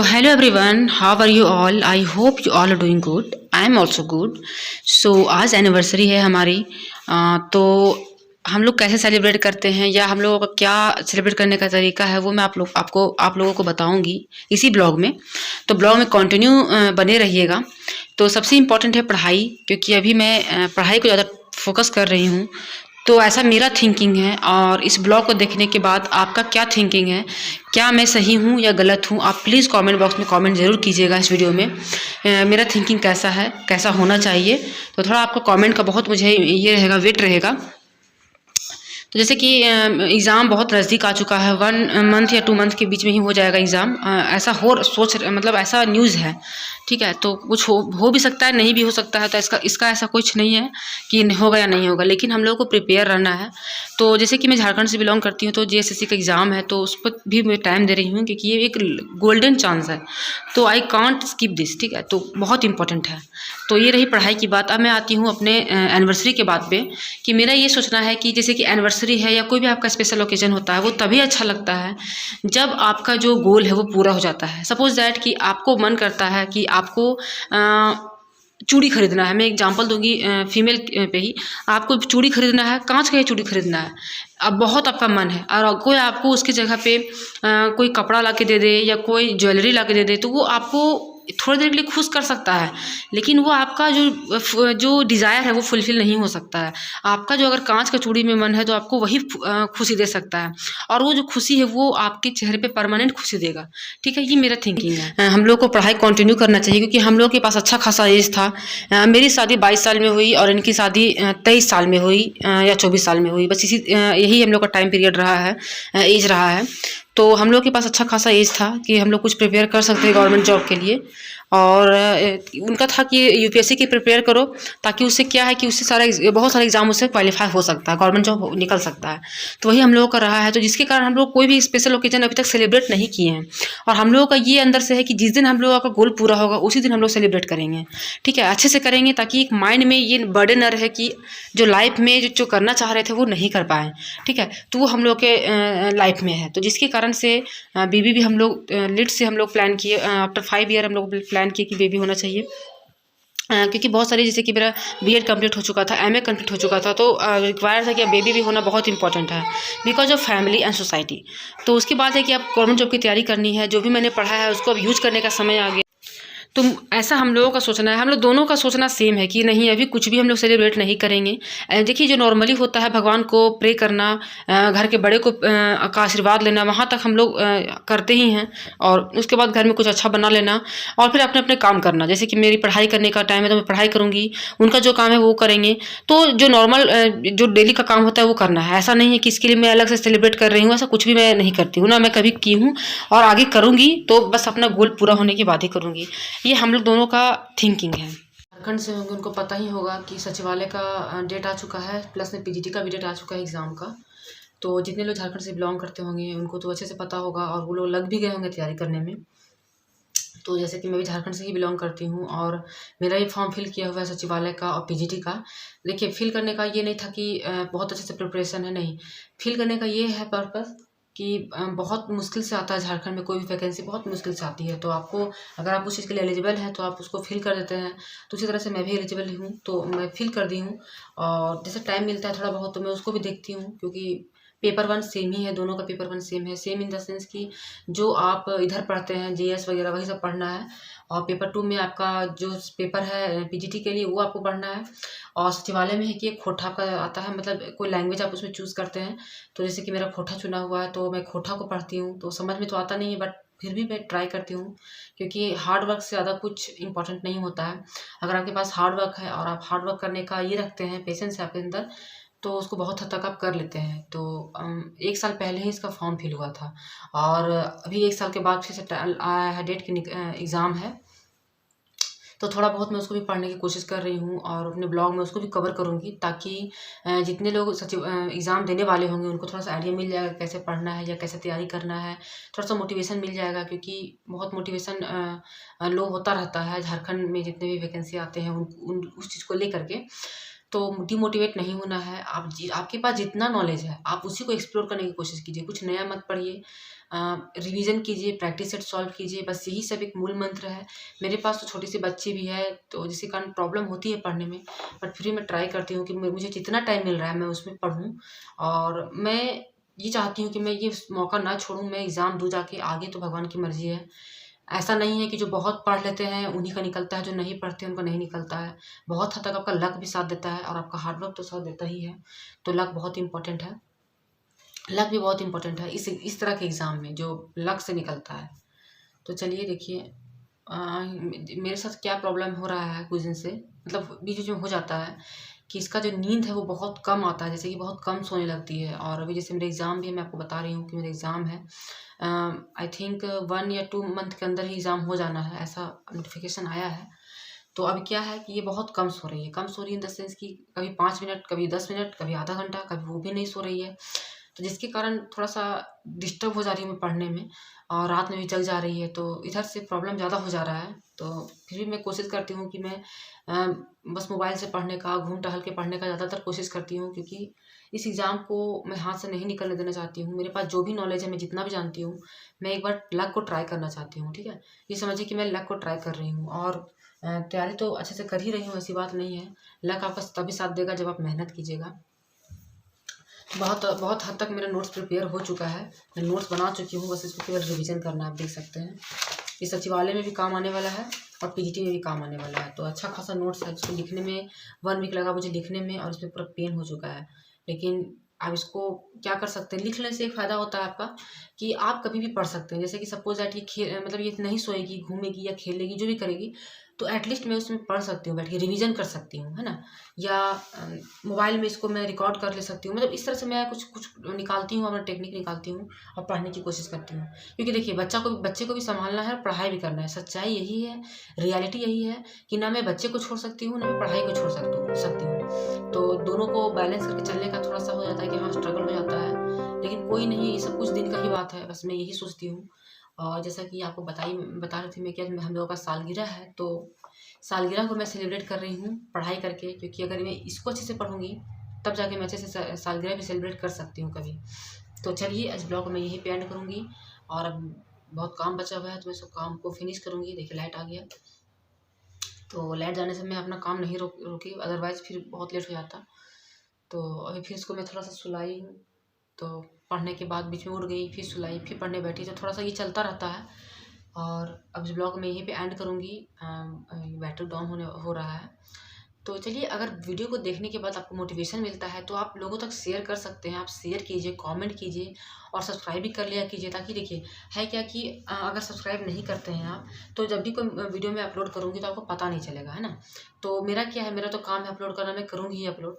hello everyone, how are you all? I hope you all are doing good. I am also good. So आज anniversary है हमारी। तो हम लोग कैसे सेलिब्रेट करते हैं या हम लोगों का क्या सेलिब्रेट करने का तरीका है वो मैं आप लोगों को बताऊंगी इसी ब्लॉग में। तो ब्लॉग में कंटिन्यू बने रहिएगा। तो सबसे इम्पोर्टेंट है पढ़ाई, क्योंकि अभी मैं पढ़ाई को ज़्यादा फोकस कर रही हूँ। तो ऐसा मेरा थिंकिंग है, और इस ब्लॉग को देखने के बाद आपका क्या थिंकिंग है, क्या मैं सही हूँ या गलत हूँ, आप प्लीज़ कमेंट बॉक्स में कमेंट ज़रूर कीजिएगा इस वीडियो में। मेरा थिंकिंग कैसा है, कैसा होना चाहिए। तो थोड़ा आपका कमेंट का बहुत मुझे ये रहेगा, वेट रहेगा। तो जैसे कि एग्ज़ाम बहुत नज़दीक आ चुका है, 1 मंथ या 2 मंथ के बीच में ही हो जाएगा एग्ज़ाम। ऐसा मतलब ऐसा न्यूज़ है, ठीक है। तो कुछ हो भी सकता है, नहीं भी हो सकता है। तो इसका ऐसा कुछ नहीं है कि होगा या नहीं होगा, लेकिन हम लोगों को प्रिपेयर रहना है। तो जैसे कि मैं झारखंड से बिलोंग करती हूँ, तो जीएसएससी का एग्ज़ाम है, तो उस पर भी मैं टाइम दे रही हूँ, क्योंकि ये एक गोल्डन चांस है। तो आई कांट स्किप दिस, ठीक है। तो बहुत इंपॉर्टेंट है। तो ये रही पढ़ाई की बात। अब मैं आती हूँ अपने एनिवर्सरी के बात पे, कि मेरा ये सोचना है कि जैसे कि एनिवर्सरी है या कोई भी आपका स्पेशल ओकेजन होता है, वो तभी अच्छा लगता है जब आपका जो गोल है वो पूरा हो जाता है। सपोज दैट कि आपको मन करता है कि आपको चूड़ी खरीदना है। मैं एग्जांपल दूंगी फीमेल पे ही। आपको चूड़ी खरीदना है, कांच का ही चूड़ी खरीदना है। अब बहुत आपका मन है, और कोई आपको उसकी जगह पे कोई कपड़ा ला के दे दे या कोई ज्वेलरी ला के दे दे, तो वो आपको थोड़ी देर के लिए खुश कर सकता है, लेकिन वो आपका जो डिज़ायर है वो फुलफिल नहीं हो सकता है। आपका जो अगर कांच का चूड़ी में मन है, तो आपको वही खुशी दे सकता है, और वो जो खुशी है वो आपके चेहरे पे परमानेंट खुशी देगा, ठीक है। ये मेरा थिंकिंग है। हम लोग को पढ़ाई कंटिन्यू करना चाहिए, क्योंकि हम लोग के पास अच्छा खासा एज था। मेरी शादी 22 साल में हुई, और इनकी शादी 23 साल में हुई या 24 साल में हुई। बस यही हम लोग का टाइम पीरियड रहा है, एज रहा है। तो हम लोग के पास अच्छा खासा एज था कि हम लोग कुछ प्रिपेयर कर सकते हैं गवर्नमेंट जॉब के लिए। और उनका था कि यूपीएससी की प्रिपेयर करो, ताकि उससे क्या है कि उससे बहुत सारे एग्जाम उससे क्वालिफाई हो सकता है, गवर्नमेंट जॉब निकल सकता है। तो वही हम लोगों का रहा है। तो जिसके कारण हम लोग कोई भी स्पेशल ओकेजन अभी तक सेलिब्रेट नहीं किए हैं। और हम लोगों का ये अंदर से है कि जिस दिन हम लोगों का गोल पूरा होगा उसी दिन हम लोग सेलिब्रेट करेंगे, ठीक है। अच्छे से करेंगे, ताकि एक माइंड में ये बर्डन न रहे कि जो लाइफ में जो करना चाह रहे थे वो नहीं कर पाए, ठीक है। तो वो हम लोग के लाइफ में है। तो जिसके कारण से बेबी भी हम लोग लेट से हम लोग प्लान किए। आफ्टर 5 ईयर हम लोग प्लान किए कि बेबी होना चाहिए। क्योंकि बहुत सारी, जैसे कि मेरा बीएड कंप्लीट हो चुका था, एमए कंप्लीट हो चुका था, तो रिक्वायर था कि अब बेबी भी होना बहुत इंपॉर्टेंट है, because of family and society. तो उसके बाद है कि अब गवर्नमेंट जॉब की तैयारी करनी है। जो भी मैंने पढ़ा है उसको अब यूज करने का समय आ गया। तो ऐसा हम लोगों का सोचना है, हम लोग दोनों का सोचना सेम है कि नहीं, अभी कुछ भी हम लोग सेलिब्रेट नहीं करेंगे। देखिए, जो नॉर्मली होता है, भगवान को प्रे करना, घर के बड़े का आशीर्वाद लेना, वहाँ तक हम लोग करते ही हैं। और उसके बाद घर में कुछ अच्छा बना लेना, और फिर अपने अपने काम करना। जैसे कि मेरी पढ़ाई करने का टाइम है, तो मैं पढ़ाई करूँगी, उनका जो काम है वो करेंगे। तो जो नॉर्मल जो डेली का काम होता है वो करना है। ऐसा नहीं है कि इसके लिए मैं अलग से सेलिब्रेट कर रही हूँ, ऐसा कुछ भी मैं नहीं करती हूँ, ना मैं कभी की हूँ और आगे करूँगी। तो बस अपना गोल पूरा होने के बाद ही करूँगी। ये हम लोग दोनों का थिंकिंग है। झारखंड से होंगे, उनको पता ही होगा कि सचिवालय का डेट आ चुका है, प्लस में पीजीटी का भी डेट आ चुका है एग्ज़ाम का। तो जितने लोग झारखंड से बिलोंग करते होंगे उनको तो अच्छे से पता होगा, और वो लोग लग भी गए होंगे तैयारी करने में। तो जैसे कि मैं भी झारखंड से ही बिलोंग करती हूँ, और मेरा ही फॉर्म फिल किया हुआ है सचिवालय का और पीजीटी का। देखिए, फिल करने का ये नहीं था कि बहुत अच्छे से प्रिपरेशन है, नहीं। फिल करने का ये है पर्पज़ कि बहुत मुश्किल से आता है झारखंड में, कोई भी वैकेंसी बहुत मुश्किल से आती है। तो आपको, अगर आप उस चीज़ के लिए एलिजिबल हैं तो आप उसको फिल कर देते हैं। तो उसी तरह से मैं भी एलिजिबल हूँ, तो मैं फिल कर दी हूँ। और जैसे टाइम मिलता है थोड़ा बहुत, तो मैं उसको भी देखती हूँ, क्योंकि पेपर वन सेम ही है, दोनों का पेपर वन सेम है। सेम इन द सेंस कि जो आप इधर पढ़ते हैं जीएस वगैरह, वही सब पढ़ना है। और पेपर 2 में आपका जो पेपर है पीजीटी के लिए, वो आपको पढ़ना है। और सचिवालय में है कि एक खोटा का आता है, मतलब कोई लैंग्वेज आप उसमें चूज़ करते हैं। तो जैसे कि मेरा खोटा चुना हुआ है, तो मैं खोटा को पढ़ती हूँ। तो समझ में तो आता नहीं है, बट फिर भी मैं ट्राई करती हूँ, क्योंकि हार्ड वर्क से ज़्यादा कुछ इंपॉर्टेंट नहीं होता है। अगर आपके पास हार्ड वर्क है और आप हार्ड वर्क करने का ये रखते हैं, पेशेंस है आपके अंदर, तो उसको बहुत हद तक आप कर लेते हैं। तो 1 साल पहले ही इसका फॉर्म फिल हुआ था, और अभी 1 साल के बाद फिर से आया है डेट की, एग्ज़ाम है। तो थोड़ा बहुत मैं उसको भी पढ़ने की कोशिश कर रही हूँ, और अपने ब्लॉग में उसको भी कवर करूँगी, ताकि जितने लोग एग्ज़ाम देने वाले होंगे उनको थोड़ा सा आइडिया मिल जाएगा कैसे पढ़ना है या कैसे तैयारी करना है। थोड़ा सा मोटिवेशन मिल जाएगा, क्योंकि बहुत मोटिवेशन लो होता रहता है झारखंड में, जितने भी वैकेंसी आते हैं उन उस चीज़ को लेकर के। तो डिमोटिवेट नहीं होना है। आपके पास जितना नॉलेज है आप उसी को एक्सप्लोर करने की कोशिश कीजिए, कुछ नया मत पढ़िए। रिवीजन कीजिए, प्रैक्टिस सेट सॉल्व कीजिए, बस यही सब एक मूल मंत्र है। मेरे पास तो छोटी सी बच्ची भी है, तो जिसके कारण प्रॉब्लम होती है पढ़ने में, बट फिर भी मैं ट्राई करती हूँ कि मुझे जितना टाइम मिल रहा है मैं उसमें पढूँ। और मैं ये चाहती हूँ कि मैं ये मौका ना छोड़ूँ, मैं एग्ज़ाम दूँ जाके, आगे तो भगवान की मर्ज़ी है। ऐसा नहीं है कि जो बहुत पढ़ लेते हैं उन्हीं का निकलता है, जो नहीं पढ़ते उनका नहीं निकलता है। बहुत हद तक आपका लक भी साथ देता है और आपका हार्ड वर्क तो साथ देता ही है। तो लक बहुत इम्पोर्टेंट है। लक भी बहुत इम्पोर्टेंट है इस तरह के एग्ज़ाम में जो लक से निकलता है। तो चलिए देखिए, मेरे साथ क्या प्रॉब्लम हो रहा है कुछ दिन से, मतलब बीच-बीच में हो जाता है कि इसका जो नींद है वो बहुत कम आता है, जैसे कि बहुत कम सोने लगती है। और अभी जैसे मेरे एग्ज़ाम भी है, मैं आपको बता रही हूँ कि मेरे एग्ज़ाम है। आई थिंक 1 या 2 मंथ के अंदर ही एग्ज़ाम हो जाना है, ऐसा नोटिफ़िकेशन आया है। तो अभी क्या है कि ये बहुत कम सो रही है। कम सो रही है इन द सेंस कि कभी 5 मिनट, कभी 10 मिनट, कभी आधा घंटा, कभी वो भी नहीं सो रही है। तो जिसके कारण थोड़ा-सा डिस्टर्ब हो जा रही हूँ मैं पढ़ने में, और रात में भी जग जा रही है, तो इधर से प्रॉब्लम ज़्यादा हो जा रहा है। तो फिर भी मैं कोशिश करती हूँ कि मैं बस मोबाइल से पढ़ने का, घूम-टहल के पढ़ने का ज़्यादातर कोशिश करती हूँ, क्योंकि इस एग्ज़ाम को मैं हाथ से नहीं निकलने देना चाहती हूँ। मेरे पास जो भी नॉलेज है, मैं जितना भी जानती हूँ, मैं एक बार लक को ट्राई करना चाहती हूँ, ठीक है? ये समझिए कि मैं लक को ट्राई कर रही हूँ, और तैयारी तो अच्छे से कर ही रही हूँ, ऐसी बात नहीं है। लक आपका तभी साथ देगा जब आप मेहनत कीजिएगा। बहुत बहुत हद तक मेरा नोट्स प्रिपेयर हो चुका है। मैं नोट्स बना चुकी हूँ, बस इसको केवल रिवीजन करना है, आप देख सकते हैं। ये सचिवालय में भी काम आने वाला है और पीजीटी में भी काम आने वाला है। तो अच्छा खासा नोट्स है, जिसको लिखने में 1 वीक लगा मुझे लिखने में, और इसमें पूरा पेन हो चुका है। लेकिन आप इसको क्या कर सकते हैं, लिख लेने से एक फ़ायदा होता है आपका कि आप कभी भी पढ़ सकते हैं। जैसे कि सपोज़ दैट ये मतलब ये नहीं सोएगी, घूमेगी या खेलेगी, जो भी करेगी, तो एटलीस्ट मैं उसमें पढ़ सकती हूँ, बैठ के रिवीजन कर सकती हूँ, है ना? या मोबाइल में इसको मैं रिकॉर्ड कर ले सकती हूँ। मतलब इस तरह से मैं कुछ कुछ निकालती हूँ, अपना टेक्निक निकालती हूँ और पढ़ने की कोशिश करती हूँ। क्योंकि देखिए, बच्चे को भी सँभालना है और पढ़ाई भी करना है। सच्चाई यही है, रियलिटी यही है कि ना मैं बच्चे को छोड़ सकती हूँ, ना मैं पढ़ाई को छोड़ सकती हूँ। तो दोनों को बैलेंस करके चलने का थोड़ा-सा हो जाता है कि हाँ, स्ट्रगल हो जाता है। लेकिन कोई नहीं, ये सब कुछ दिन का ही बात है, बस मैं यही सोचती हूँ। और जैसा कि आपको बता रही थी मैं कि आज हम लोगों का सालगिरह है, तो सालगिरह को मैं सेलिब्रेट कर रही हूँ पढ़ाई करके, क्योंकि अगर मैं इसको अच्छे से पढ़ूँगी, तब जाके मैं अच्छे से सालगिरह भी सेलिब्रेट कर सकती हूँ कभी। तो चलिए, इस ब्लॉग को मैं यहीं पे एंड करूँगी, और अब बहुत काम बचा हुआ है, तो मैं सब काम को फिनिश करूँगी। देखिए, लाइट आ गया, तो लाइट जाने से मैं अपना काम नहीं रोकी, अदरवाइज़ फिर बहुत लेट हो जाता। तो अभी फिर इसको मैं थोड़ा-सा सुलाई हूँ, तो पढ़ने के बाद बीच में उठ गई, फिर सुलाई, फिर पढ़ने बैठी, तो थोड़ा-सा ये चलता रहता है। और अब इस ब्लॉग में यहीं पे एंड करूँगी। बैटरी डाउन हो रहा है। तो चलिए, अगर वीडियो को देखने के बाद आपको मोटिवेशन मिलता है, तो आप लोगों तक शेयर कर सकते हैं। आप शेयर कीजिए, कमेंट कीजिए और सब्सक्राइब भी कर लिया कीजिए, ताकि देखिए, है क्या कि अगर सब्सक्राइब नहीं करते हैं आप, तो जब भी कोई वीडियो मैं अपलोड करूँगी तो आपको पता नहीं चलेगा, है ना? तो मेरा क्या है, मेरा तो काम है अपलोड करना, मैं करूँगी ही अपलोड।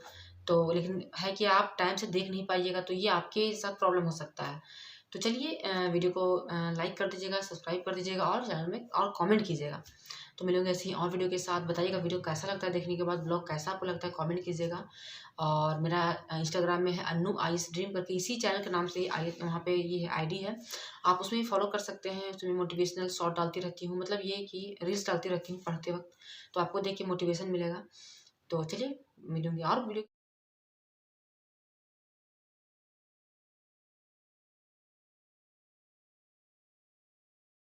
तो लेकिन है कि आप टाइम से देख नहीं पाइएगा, तो ये आपके साथ प्रॉब्लम हो सकता है। तो चलिए, वीडियो को लाइक कर दीजिएगा, सब्सक्राइब कर दीजिएगा और चैनल में और कमेंट कीजिएगा। तो मिलेंगे ऐसे ही और वीडियो के साथ। बताइएगा वीडियो कैसा लगता है देखने के बाद, ब्लॉग कैसा आपको लगता है, कमेंट कीजिएगा। और मेरा इंस्टाग्राम में है अन्नू आइस ड्रीम करके, इसी चैनल के नाम से ही वहाँ पे ये आईडी है। आप उसमें भी फॉलो कर सकते हैं। उसमें मोटिवेशनल शॉर्ट डालती रहती हूँ, मतलब ये कि रील्स डालती रहती हूँ पढ़ते वक़्त, तो आपको देख के मोटिवेशन मिलेगा। तो चलिए, मिलूँगी और वीडियो